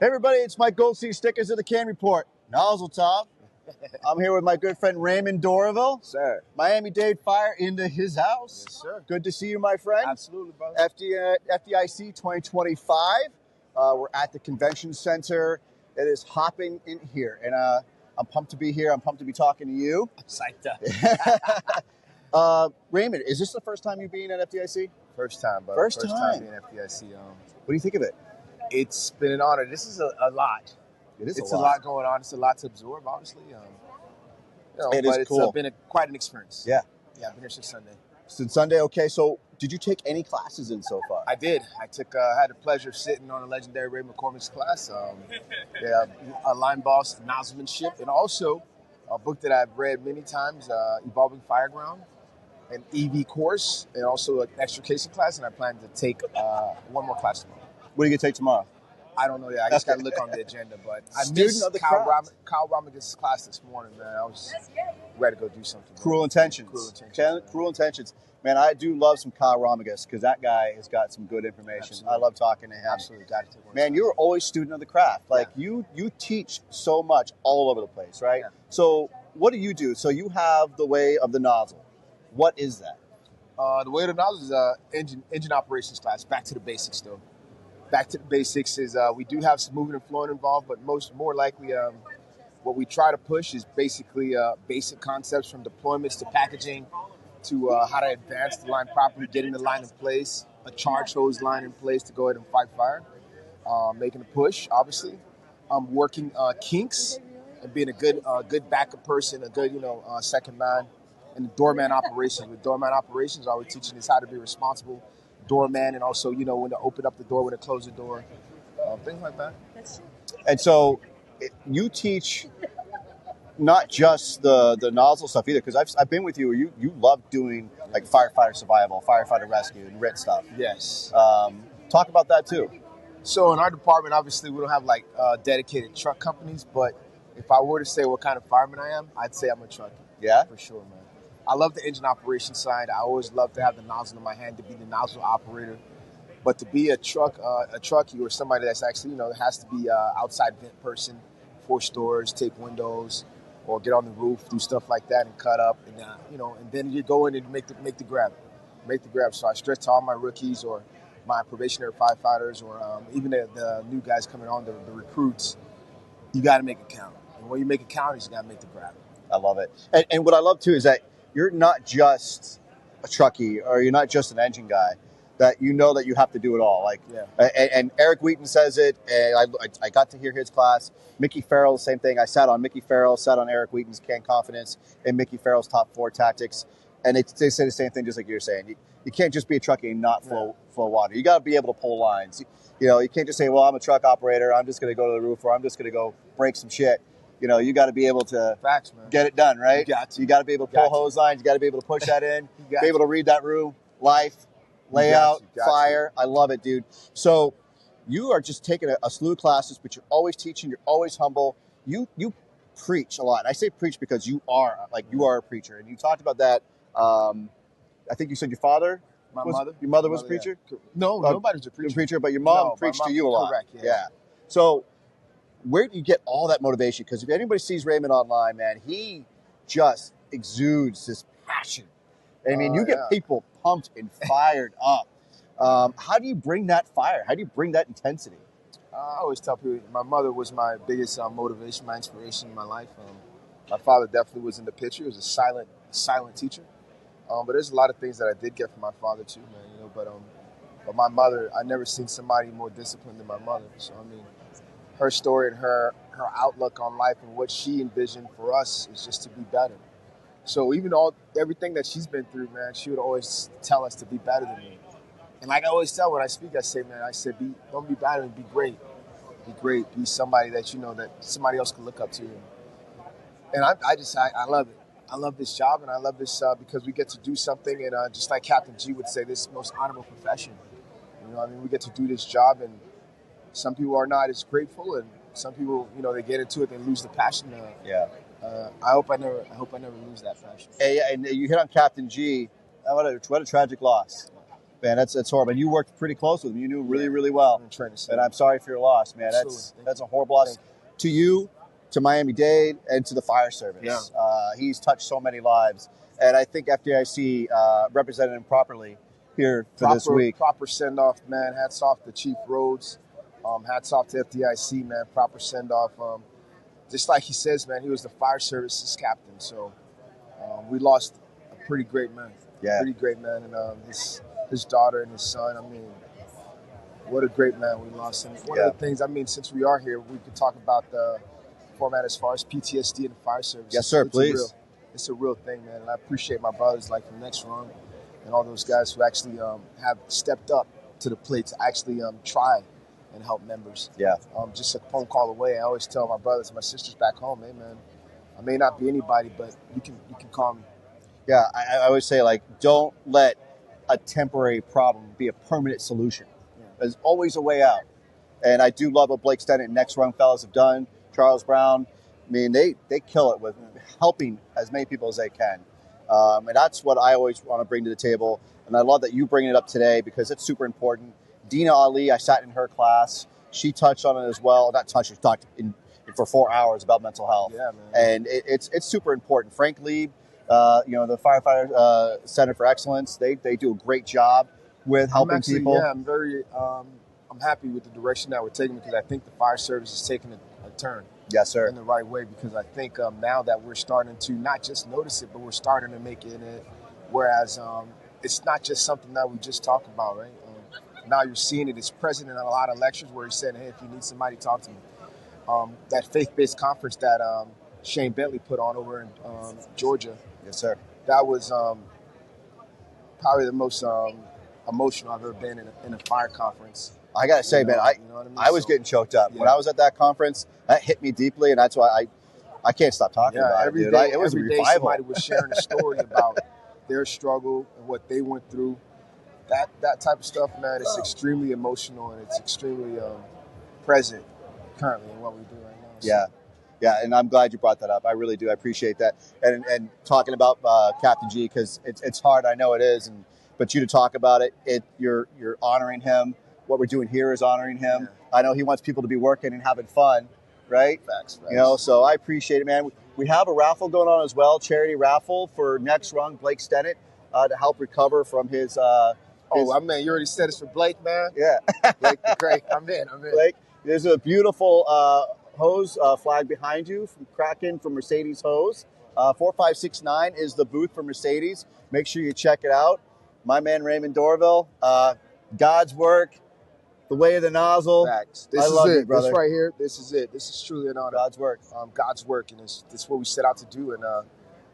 Hey everybody, it's Mike Goldstein, Stickers of the C.A.N Report. Nozzle top. I'm here with my good friend Raymen Dorival. Sir. Miami-Dade fire into his house. Yes, sir. Good to see you, my friend. Absolutely, brother. FDIC 2025. We're at the convention center. It is hopping in here, and I'm pumped to be here. I'm pumped to be talking to you. I'm psyched up. Raymen, is this the first time you've been at FDIC? First time, brother. First time being at FDIC. What do you think of it? It's been an honor. This is a lot. It's a lot going on. It's a lot to absorb, obviously. It's been quite an experience. Yeah. Yeah, I've been here since Sunday. Since Sunday, okay. So, did you take any classes in so far? I did. I had the pleasure of sitting on a legendary Ray McCormick's class. A line boss, Nozzlemanship, and also a book that I've read many times, Evolving Fireground, an EV course, and also an extrication class. And I plan to take one more class tomorrow. What are you going to take tomorrow? I don't know yet. I just got to look on the agenda. But I missed Kyle Romagus's class this morning, man. I was ready to go do something. Cruel Intentions. Cruel Intentions. Man, I do love some Kyle Romagus because that guy has got some good information. Absolutely. I love talking to him. Absolutely. Got to take one. Man, you're always student of the craft. Like, you teach so much all over the place, right? Yeah. So what do you do? So you have the way of the nozzle. What is that? The way of the nozzle is engine operations class. Back to the basics, though. Back to the basics is we do have some moving and flowing involved, but more likely what we try to push is basically basic concepts from deployments to packaging to how to advance the line properly, getting the line in place, a charge hose line in place to go ahead and fight fire, making a push, obviously. Working kinks and being a good backup person, a good second man, and the doorman operations. With doorman operations, all we're teaching is how to be responsible doorman, and also when to open up the door, when to close the door, things like that. And so you teach not just the nozzle stuff either, because I've been with you. You love doing like firefighter survival, firefighter rescue, and RIT stuff. Yes. Talk about that too. So in our department, obviously we don't have like dedicated truck companies, but if I were to say what kind of fireman I am, I'd say I'm a trucker. Yeah, for sure, man. I love the engine operation side. I always love to have the nozzle in my hand, to be the nozzle operator. But to be a truckie or somebody that's actually, has to be an outside vent person, force doors, take windows, or get on the roof, do stuff like that and cut up. And, and then you go in and make the grab. So I stress to all my rookies or my probationary firefighters or even the new guys coming on, the recruits, you got to make it count. And when you make it count, you got to make the grab. I love it. And what I love, too, is that you're not just a truckie or you're not just an engine guy, that you know that you have to do it all. Like, and Eric Wheaton says it, and I got to hear his class. Mickey Farrell, the same thing. I sat on Mickey Farrell, sat on Eric Wheaton's C.A.N Confidence and Mickey Farrell's Top 4 Tactics. And they say the same thing, just like you're saying. You can't just be a truckie and not flow water. You got to be able to pull lines. You can't just say, well, I'm a truck operator. I'm just going to go to the roof, or I'm just going to go break some shit. You got to be able to get it done, right? You got to be able to pull hose lines. You got to be able to push that in. Be able to read that room, life, layout, fire. I love it, dude. So you are just taking a slew of classes, but you're always teaching. You're always humble. You preach a lot. I say preach because you are a preacher, and you talked about that. I think you said your father. Your mother was a preacher. Yeah. No, nobody's a preacher. But your mom preached to you a lot. Correct. Yeah. So where do you get all that motivation? Because if anybody sees Raymen online, man, he just exudes this passion. I mean, you get people pumped and fired up. How do you bring that fire? How do you bring that intensity? I always tell people my mother was my biggest motivation, my inspiration in my life. My father definitely was in the picture. He was a silent teacher. But there's a lot of things that I did get from my father too, man. But my mother, I never seen somebody more disciplined than my mother. So I mean, her story and her outlook on life and what she envisioned for us is just to be better. So even everything that she's been through, man, she would always tell us to be better than me. And like I always tell when I speak, I say, don't be better, be great. Be great. Be somebody that that somebody else can look up to. And I love it. I love this job, and I love this because we get to do something, and just like Captain G would say, this is the most honorable profession. We get to do this job, and some people are not as grateful, and some people, they get into it, they lose the passion. I hope I never lose that passion. Hey, and you hit on Captain G. What a tragic loss. Man, that's horrible. And you worked pretty close with him. You knew really, really well. And I'm sorry for your loss, man. That's a horrible loss to you, to Miami-Dade, and to the fire service. Yeah. He's touched so many lives. And I think FDIC represented him properly here for this week. Proper send-off, man. Hats off to Chief Rhodes. Hats off to FDIC, man. Proper send-off. Just like he says, man, he was the fire service's captain. So we lost a pretty great man. Yeah. Pretty great man. And his daughter and his son, I mean, what a great man we lost. And one of the things, I mean, since we are here, we could talk about the format as far as PTSD and the fire service. Yes, sir, please. It's a real thing, man. And I appreciate my brothers like from Next Run and all those guys who actually have stepped up to the plate to actually try and help members. Yeah. Just a phone call away. I always tell my brothers and my sisters back home, hey, man, I may not be anybody, but you can call me. Yeah, I always say, like, don't let a temporary problem be a permanent solution. Yeah. There's always a way out. And I do love what Blake Stennett and Next Run fellas have done. Charles Brown, I mean, they kill it with helping as many people as they can. And that's what I always want to bring to the table. And I love that you bring it up today because it's super important. Dina Ali, I sat in her class. She touched on it as well. Not touched, she talked for 4 hours about mental health. Yeah, man. And it's super important. Frank Lieb, the Firefighter Center for Excellence, they do a great job with helping people. Yeah, I'm very I'm happy with the direction that we're taking because I think the fire service is taking a turn. Yes, sir. In the right way because I think now that we're starting to not just notice it, but we're starting to make it in it. Whereas it's not just something that we just talk about, right? Now you're seeing it. It's present in a lot of lectures where he said, hey, if you need somebody, talk to me. That faith-based conference that Shane Bentley put on over in Georgia. Yes, sir. That was probably the most emotional I've ever been in a fire conference. I got to say, man, I was getting choked up. Yeah. When I was at that conference, that hit me deeply, and that's why I can't stop talking about it, dude. It was a revival. Somebody was sharing a story about their struggle and what they went through. That type of stuff, man, it's extremely emotional, and it's extremely present currently in what we do right now. So. Yeah, and I'm glad you brought that up. I really do. I appreciate that. And talking about Captain G, because it's hard, I know it is, but you to talk about it, you're honoring him. What we're doing here is honoring him. Yeah. I know he wants people to be working and having fun, right? Facts. So I appreciate it, man. We have a raffle going on as well, charity raffle for Next Run, Blake Stennett, to help recover from his... I mean, you already said it's for Blake, man. Yeah. Blake, great. I'm in. Blake, there's a beautiful hose flag behind you from Kraken from Mercedes Hose. 4569 is the booth for Mercedes. Make sure you check it out. My man, Raymen Dorival, God's work. The way of the nozzle. Facts. I love you, brother. This right here, this is it. This is truly an honor. God's work. God's work, and this is what we set out to do. And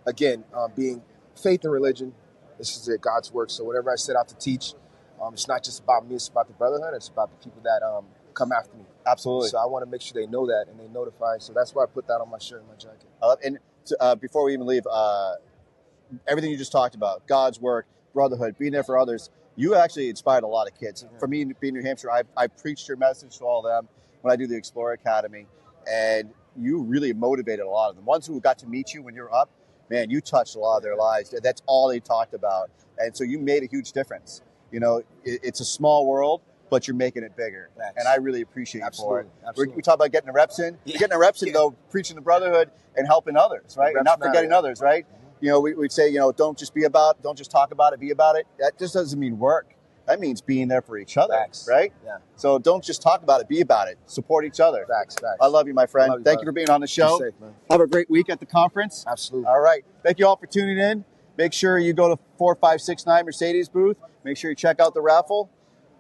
again, being faith and religion, this is it, God's work. So whatever I set out to teach, it's not just about me, it's about the brotherhood. It's about the people that come after me. Absolutely. So I want to make sure they know that and they notify. So that's why I put that on my shirt and my jacket. And before we even leave, everything you just talked about, God's work, brotherhood, being there for others, you actually inspired a lot of kids. Yeah. For me, being in New Hampshire, I preached your message to all of them when I do the Explorer Academy, and you really motivated a lot of them. Ones who got to meet you when you're up, man, you touched a lot of their lives. That's all they talked about. And so you made a huge difference. It's a small world, but you're making it bigger. Thanks. And I really appreciate you for it. Absolutely. We talk about getting the reps in. Yeah. Getting the reps in, though, preaching the brotherhood and helping others, right? And not forgetting others, right? We'd say, don't just talk about it, be about it. That just doesn't mean work. That means being there for each other, Facts. Right? Yeah. So don't just talk about it, be about it. Support each other. Facts. I love you, my friend. Thank you for being on the show. Be safe, man. Have a great week at the conference. Absolutely. All right. Thank you all for tuning in. Make sure you go to 4569 Mercedes booth. Make sure you check out the raffle.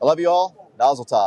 I love you all. Nozzle Top.